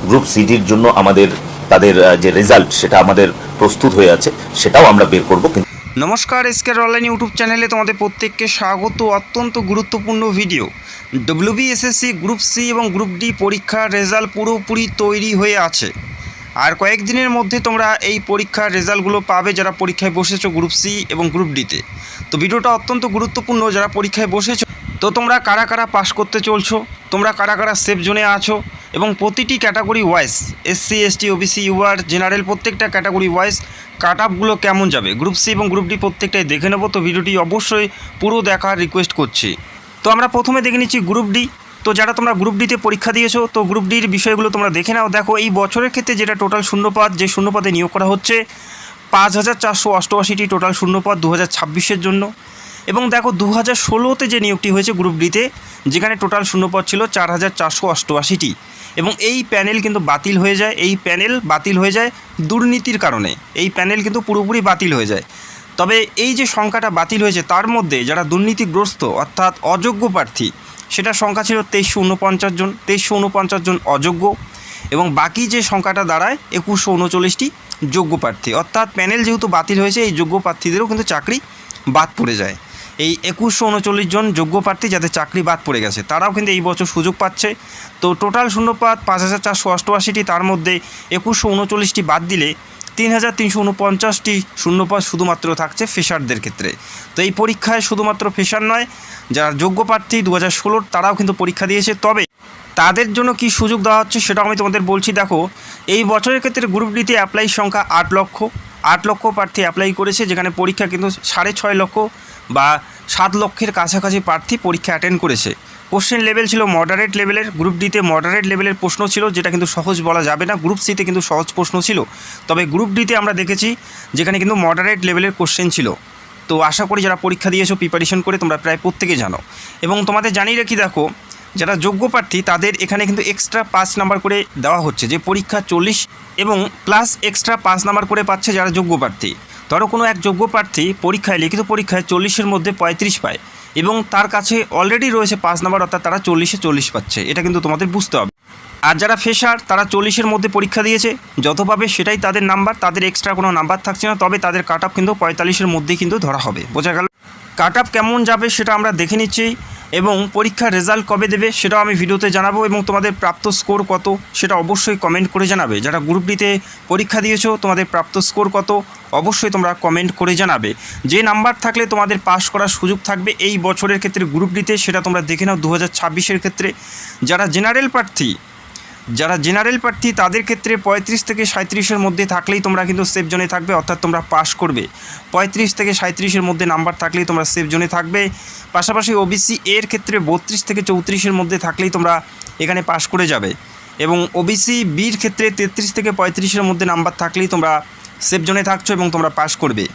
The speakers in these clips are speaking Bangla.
গ্রুপ সিডির জন্য আমাদের তাদের যে রেজাল্ট সেটা আমাদের প্রস্তুত হয়ে আছে, সেটাও আমরা বের করব। নমস্কার, এসকের অনলাইন ইউটিউব চ্যানেলে তোমাদের প্রত্যেককে স্বাগত। অত্যন্ত গুরুত্বপূর্ণ ভিডিও। ডব্লিউবিএসএসসি গ্রুপ সি এবং গ্রুপ ডি পরীক্ষার রেজাল্ট পুরোপুরি তৈরি হয়ে আছে। আর কয়েকদিনের মধ্যে তোমরা এই পরীক্ষার রেজাল্টগুলো পাবে যারা পরীক্ষায় বসেছো গ্রুপ সি এবং গ্রুপ ডিতে। তো ভিডিওটা অত্যন্ত গুরুত্বপূর্ণ। যারা পরীক্ষায় বসেছো তো তোমরা কারা কারা পাস করতে চলছো, তোমরা কারা কারা সেফ জোনে আছো, এবং প্রতিটি category wise SC ST OBC UR general প্রত্যেকটা ক্যাটাগরি ওয়াইজ কাট আপগুলো কেমন যাবে গ্রুপ সি এবং গ্রুপ ডি প্রত্যেকটাই দেখে নেব। তো ভিডিওটি অবশ্যই পুরো দেখার রিকোয়েস্ট করছি। তো আমরা প্রথমে দেখে নিচ্ছি গ্রুপ ডি। তো যারা তোমরা গ্রুপ ডিতে পরীক্ষা দিয়েছো তো গ্রুপ ডির বিষয়গুলো তোমরা দেখে নাও। দেখো এই বছরের ক্ষেত্রে যেটা টোটাল শূন্যপদ, যে শূন্যপদে নিয়োগ করা হচ্ছে 5488টি টোটাল শূন্যপদ 2026-এর জন্য। এবং দেখো 2016-তে যে নিয়োগটি হয়েছে গ্রুপ ডিতে, যেখানে টোটাল শূন্যপদ ছিল 4488টি, এবং এই প্যানেল কিন্তু বাতিল হয়ে যায়। এই প্যানেল বাতিল হয়ে যায় দুর্নীতির কারণে। এই প্যানেল কিন্তু পুরোপুরি বাতিল হয়ে যায়। তবে এই যে সংখ্যাটা বাতিল হয়েছে তার মধ্যে যারা দুর্নীতিগ্রস্ত অর্থাৎ অযোগ্য প্রার্থী, সেটার সংখ্যা ছিল 2349 জন। 2349 জন অযোগ্য, এবং বাকি যে সংখ্যাটা দাঁড়ায় 2139টি যোগ্য প্রার্থী। অর্থাৎ প্যানেল যেহেতু বাতিল হয়েছে, এই যোগ্য প্রার্থীদেরও কিন্তু চাকরি বাদ পড়ে যায়। এই 2139 জন যোগ্য প্রার্থী যাদের চাকরি বাদ পড়ে গেছে তারাও কিন্তু এই বছর সুযোগ পাচ্ছে। তো টোটাল শূন্যপদ 5488টি, তার মধ্যে 2139টি বাদ দিলে 3349টি শূন্যপদ শুধুমাত্র থাকছে ফ্রেশারদের ক্ষেত্রে। তো এই পরীক্ষায় শুধুমাত্র ফ্রেশার নয়, যারা যোগ্য প্রার্থী 2016 তারাও কিন্তু পরীক্ষা দিয়েছে। তবে তাদের জন্য কি সুযোগ দেওয়া হচ্ছে সেটাও আমি তোমাদের বলছি। দেখো এই বছরের ক্ষেত্রে গ্রুপ ডিতে অ্যাপ্লাই সংখ্যা 8 লক্ষ প্রার্থী অ্যাপ্লাই করেছে, যেখানে পরীক্ষা কিন্তু 6.5 লক্ষ বা 7 লক্ষের কাছাকাছি প্রার্থী পরীক্ষা অ্যাটেন্ড করেছে। কোশ্চেন লেভেল ছিল মডারেট লেভেলের। গ্রুপ ডিতে মডারেট লেভেলের প্রশ্ন ছিল, যেটা কিন্তু সহজ বলা যাবে না। গ্রুপ সিতে কিন্তু সহজ প্রশ্ন ছিল, তবে গ্রুপ ডিতে আমরা দেখেছি যেখানে কিন্তু মডারেট লেভেলের কোশ্চেন ছিল। তো আশা করি যারা পরীক্ষা দিয়েছো প্রিপারেশন করে তোমরা প্রায় প্রত্যেকে জানো। এবং তোমাদের জানিয়ে রাখি, দেখো যারা যোগ্য প্রার্থী তাদের এখানে কিন্তু এক্সট্রা 5 নাম্বার করে দেওয়া হচ্ছে, যে পরীক্ষা 40 এবং প্লাস এক্সট্রা 5 নাম্বার করে পাচ্ছে যারা যোগ্য প্রার্থী। ধরো কোনো এক যোগ্য প্রার্থী পরীক্ষায় লিখিত পরীক্ষায় 40-এর মধ্যে 35 পায়, এবং তার কাছে অলরেডি রয়েছে 5 নাম্বার, অর্থাৎ তারা 40-এ 40 পাচ্ছে। এটা কিন্তু তোমাদের বুঝতে হবে। আর যারা ফ্রেশার তারা 40-এর মধ্যে পরীক্ষা দিয়েছে, যত পাবে সেটাই তাদের নাম্বার, তাদের এক্সট্রা কোনো নাম্বার থাকছে না। তবে তাদের কাট আপ কিন্তু 45-এর মধ্যেই কিন্তু ধরা হবে। বোঝা গেল? কাট আপ কেমন যাবে সেটা আমরা দেখে নিচ্ছি, এবং পরীক্ষার রেজাল্ট কবে দেবে সেটাও আমি ভিডিওতে জানাবো। এবং তোমাদের প্রাপ্ত স্কোর কত সেটা অবশ্যই কমেন্ট করে জানাবে। যারা গ্রুপ ডিতে পরীক্ষা দিয়েছো তোমাদের প্রাপ্ত স্কোর কত অবশ্যই তোমরা কমেন্ট করে জানাবে। যে নাম্বার থাকলে তোমাদের পাস করার সুযোগ থাকবে এই বছরের ক্ষেত্রে গ্রুপ ডিতে, সেটা তোমরা দেখে নাও 2026-এর ক্ষেত্রে। যারা জেনারেল প্রার্থী তাদের ক্ষেত্রে 35 থেকে 37-এর মধ্যে থাকলেই তোমরা কিন্তু সেফ জোনে থাকবে, অর্থাৎ তোমরা পাস করবে। 35 থেকে 37-এর মধ্যে নাম্বার থাকলেই তোমরা সেফ জোনে থাকবে। পাশাপাশি ওবিসি এর ক্ষেত্রে 32 থেকে 34-এর মধ্যে থাকলেই তোমরা এখানে পাস করে যাবে, এবং ওবিসি বির ক্ষেত্রে 33 থেকে 35-এর মধ্যে নাম্বার থাকলেই তোমরা সেফ জোনে থাকছো এবং তোমরা পাস করবে।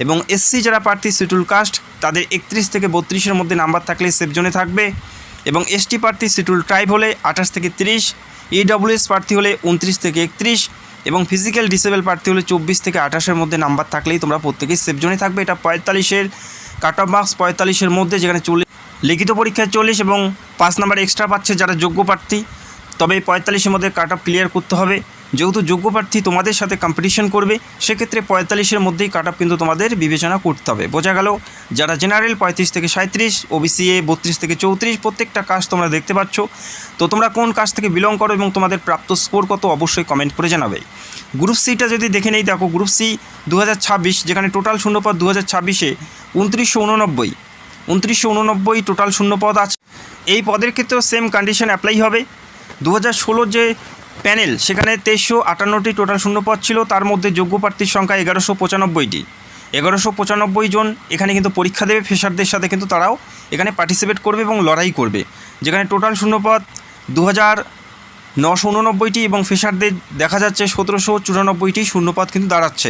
এবং এসসি যারা প্রার্থী শিডিউল কাস্ট তাদের 31 থেকে 32-এর মধ্যে নাম্বার থাকলে সেফ জোনে থাকবে, এবং এসটি প্রার্থী শিডিউল ট্রাইব হলে 28 থেকে 30, ইডব্লিউএস প্রার্থী হলে 29 থেকে 31, এবং ফিজিক্যাল ডিসেবল প্রার্থী হলে 24 থেকে 28-এর মধ্যে নাম্বার থাকলেই তোমরা প্রত্যেকেই সেফ জোনে থাকবে। এটা 45-এর কাট অফ মার্কস 45-এর মধ্যে, যেখানে 40 লিখিত পরীক্ষায় 40 এবং 5 নাম্বার এক্সট্রা পাচ্ছে যারা যোগ্য প্রার্থী। তবে 45-এর মধ্যে কাট অফ ক্লিয়ার করতে হবে, যেহেতু যোগ্য প্রার্থী তোমাদের সাথে কম্পিটিশন করবে, সেক্ষেত্রে 45-এর মধ্যেই কাট অফ কিন্তু তোমাদের বিবেচনা করতে হবে। বোঝা গেল? যারা জেনারেল 35 থেকে 37, ওবিসি এ 32 থেকে 34, প্রত্যেকটা কাজ তোমরা দেখতে পাচ্ছ। তো তোমরা কোন কাজ থেকে বিলং করো এবং তোমাদের প্রাপ্ত স্কোর কত অবশ্যই কমেন্ট করে জানাবে। গ্রুপ সিটা যদি দেখে নেই, দেখো গ্রুপ সি 2026, যেখানে টোটাল শূন্যপদ 2026-এ 2989 টোটাল শূন্যপদ আছে। এই পদের ক্ষেত্রেও সেম কন্ডিশন অ্যাপ্লাই হবে। 2016 যে প্যানেল সেখানে 2358টি টোটাল শূন্যপদ ছিল, তার মধ্যে যোগ্য প্রার্থীর সংখ্যা 1195টি। 1195 জন এখানে কিন্তু পরীক্ষা দেবে ফ্রেশারদের সাথে, কিন্তু তারাও এখানে পার্টিসিপেট করবে এবং লড়াই করবে। যেখানে টোটাল শূন্যপদ 2989টি, এবং ফ্রেশারদের দেখা যাচ্ছে 1794টি শূন্যপদ কিন্তু দাঁড়াচ্ছে।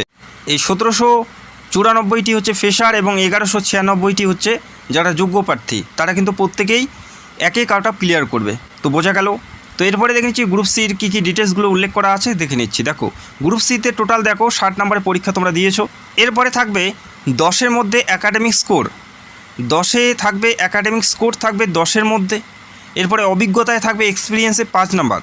এই 1794টি হচ্ছে ফ্রেশার, এবং 1196টি হচ্ছে যারা যোগ্য প্রার্থী। তারা কিন্তু প্রত্যেকেই একই কাট অফ ক্লিয়ার করবে। তো বোঝা গেল? তো এরপরে দেখে নিচ্ছি গ্রুপ সির কী ডিটেলসগুলো উল্লেখ করা আছে দেখে নিচ্ছি। দেখো গ্রুপ সিতে টোটাল দেখো 60 নম্বরের পরীক্ষা তোমরা দিয়েছো। এরপরে থাকবে 10-এর মধ্যে অ্যাকাডেমিক স্কোর, 10-এ থাকবে অ্যাকাডেমিক স্কোর থাকবে 10-এর মধ্যে। এরপরে অভিজ্ঞতায় থাকবে এক্সপিরিয়েন্সে 5 নাম্বার,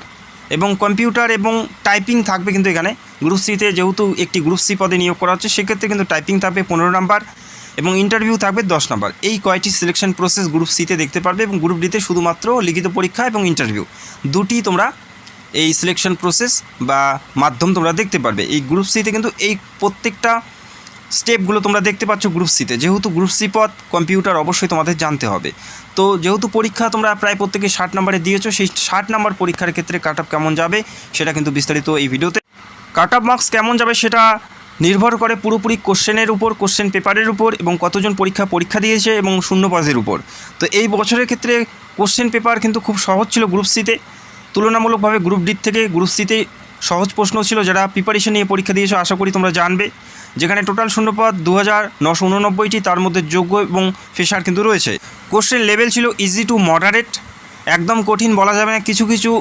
এবং কম্পিউটার এবং টাইপিং থাকবে কিন্তু এখানে গ্রুপ সিতে, যেহেতু একটি গ্রুপ সি পদে নিয়োগ করা হচ্ছে সেক্ষেত্রে কিন্তু টাইপিং থাকবে 15 নাম্বার এবং ইন্টারভিউ থাকবে 10 নাম্বার। এই কয়টি সিলেকশন প্রসেস গ্রুপ সিতে দেখতে পারবে এবং গ্রুপ ডিতে শুধুমাত্র লিখিত পরীক্ষা এবং ইন্টারভিউ দুটি তোমরা এই সিলেকশন প্রসেস বা মাধ্যম তোমরা দেখতে পারবে। এই গ্রুপ সিতে কিন্তু এই প্রত্যেকটা স্টেপগুলো তোমরা দেখতে পাচ্ছ গ্রুপ সিতে। যেহেতু গ্রুপ সি পদ কম্পিউটার অবশ্যই তোমাদের জানতে হবে। তো যেহেতু পরীক্ষা তোমরা প্রায় প্রত্যেকে 60 নাম্বারে দিয়েছো, সেই 60 নাম্বার পরীক্ষার ক্ষেত্রে কাট অফ কেমন যাবে সেটা কিন্তু বিস্তারিত এই ভিডিওতে। কাট অফ মার্কস কেমন যাবে সেটা নির্ভর করে পুরোপুরি কোশ্চেনের উপর, কোশ্চেন পেপারের উপর এবং কতজন পরীক্ষা দিয়েছে এবং শূন্য পদের উপর। তো এই বছরের ক্ষেত্রে কোশ্চেন পেপার কিন্তু খুব সহজ ছিল গ্রুপ সিতে, তুলনামূলকভাবে গ্রুপ ডি থেকে গ্রুপ সিতে সহজ প্রশ্ন ছিল। যারা প্রিপারেশন নিয়ে পরীক্ষা দিয়েছো আশা করি তোমরা জানবে, যেখানে টোটাল শূন্যপদ 2989টি, তার মধ্যে যোগ্য এবং ফ্রেশার কিন্তু রয়েছে। কোশ্চেন লেভেল ছিল ইজি টু মডারেট, একদম কঠিন বলা যাবে না। কিছু কিছু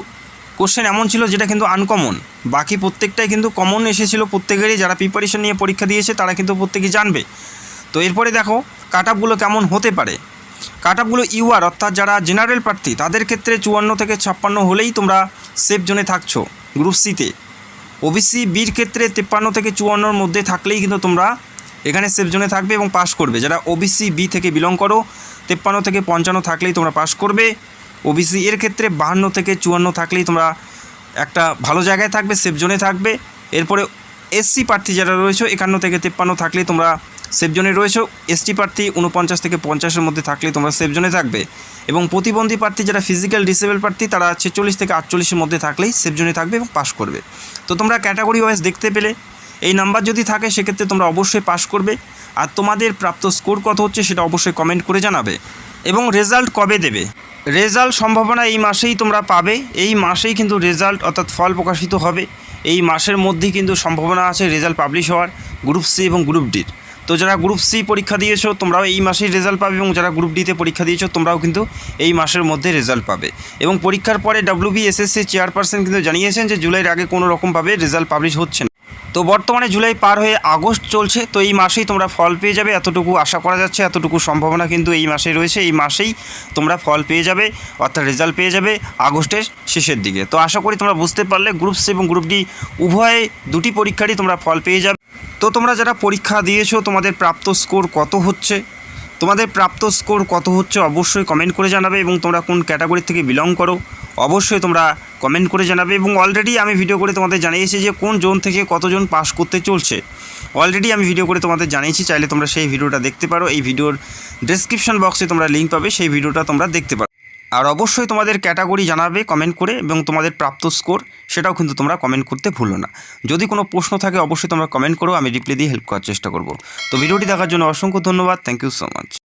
কোশ্চেন এমন ছিল যেটা কিন্তু আনকমন, বাকি প্রত্যেকটাই কিন্তু কমন এসেছিলো প্রত্যেকেরই। যারা প্রিপারেশন নিয়ে পরীক্ষা দিয়েছে তারা কিন্তু প্রত্যেকেই জানবে। তো এরপরে দেখো কাট আপগুলো কেমন হতে পারে। কাট আপগুলো ইউআর অর্থাৎ যারা জেনারেল প্রার্থী তাদের ক্ষেত্রে 54 থেকে 56 হলেই তোমরা সেফ জোনে থাকছো গ্রুপ সিতে। ওবিসি বির ক্ষেত্রে 53 থেকে 54-র মধ্যে থাকলেই কিন্তু তোমরা এখানে সেফ জোনে থাকবে এবং পাস করবে। যারা ওবিসি বি থেকে বিলং করো 53 থেকে 55 থাকলেই তোমরা পাস করবে। ওবিসি এর ক্ষেত্রে 52 থেকে 54 থাকলেই তোমরা একটা ভালো জায়গায় থাকবে, সেফ জোনে থাকবে। এরপরে এসসি প্রার্থী যারা রয়েছে 51 থেকে 53 থাকলেই তোমরা সেফ জোনে রয়েছে। এসটি প্রার্থী 49 থেকে 50-এর মধ্যে থাকলেই তোমরা সেফ জোনে থাকবে। এবং প্রতিবন্ধী প্রার্থী যারা ফিজিক্যাল ডিসেবল প্রার্থী তারা 46 থেকে 48-এর মধ্যে থাকলেই সেফ জোনে থাকবে এবং পাস করবে। তো তোমরা ক্যাটাগরি ওয়াইজ দেখতে পেলে এই নাম্বার যদি থাকে সেক্ষেত্রে তোমরা অবশ্যই পাস করবে। আর তোমাদের প্রাপ্ত স্কোর কত হচ্ছে সেটা অবশ্যই কমেন্ট করে জানাবে। এবং রেজাল্ট কবে দেবে? রেজাল্ট সম্ভাবনা এই মাসেই তোমরা পাবে। এই মাসেই কিন্তু রেজাল্ট অর্থাৎ ফল প্রকাশিত হবে। এই মাসের মধ্যেই কিন্তু সম্ভাবনা আছে রেজাল্ট পাবলিশ হওয়ার গ্রুপ সি এবং গ্রুপ ডির। তো যারা গ্রুপ সি পরীক্ষা দিয়েছো তোমরাও এই মাসেই রেজাল্ট পাবে এবং যারা গ্রুপ ডিতে পরীক্ষা দিয়েছো তোমরাও কিন্তু এই মাসের মধ্যে রেজাল্ট পাবে। এবং পরীক্ষার পরে WBSSC চেয়ারপারসন কিন্তু জানিয়েছেন যে জুলাইয়ের আগে কোনো রকমভাবে রেজাল্ট পাবলিশ হচ্ছে না। তো বর্তমানে জুলাই পার হয়ে আগস্ট চলছে, তো এই মাসেই তোমরা ফল পেয়ে যাবে এতটুকু আশা করা যাচ্ছে, এতটুকু সম্ভাবনা কিন্তু এই মাসেই রয়েছে। এই মাসেই তোমরা ফল পেয়ে যাবে অর্থাৎ রেজাল্ট পেয়ে যাবে আগস্টের শেষের দিকে। তো আশা করি তোমরা বুঝতে পারলে গ্রুপ সি এবং গ্রুপ ডি উভয় দুটি পরীক্ষারই তোমরা ফল পেয়ে যাবে। তো তোমরা যারা পরীক্ষা দিয়েছো তোমাদের প্রাপ্ত স্কোর কত হচ্ছে, অবশ্যই কমেন্ট করে জানাবে। এবং তোমরা কোন ক্যাটাগরি থেকে বিলং করো অবশ্যই তোমরা কমেন্ট করে জানাবে। এবং অলরেডি আমি ভিডিও করে তোমাদের জানিয়েছি যে কোন জোন থেকে কতজন পাস করতে চলছে, অলরেডি আমি ভিডিও করে তোমাদের জানিয়েছি। চাইলে তোমরা সেই ভিডিওটা দেখতে পারো। এই ভিডিওর ডেসক্রিপশন বক্সে তোমরা লিঙ্ক পাবে, সেই ভিডিওটা তোমরা দেখতে পারো। আর অবশ্যই তোমাদের ক্যাটাগরি জানাবে কমেন্ট করে এবং তোমাদের প্রাপ্ত স্কোর সেটাও কিন্তু তোমরা কমেন্ট করতে ভুলো না। যদি কোনো প্রশ্ন থাকে অবশ্যই তোমরা কমেন্ট করো, আমি রিপ্লাই দিয়ে হেল্প করার চেষ্টা করব। তো ভিডিওটি দেখার জন্য অসংখ্য ধন্যবাদ। Thank you so much.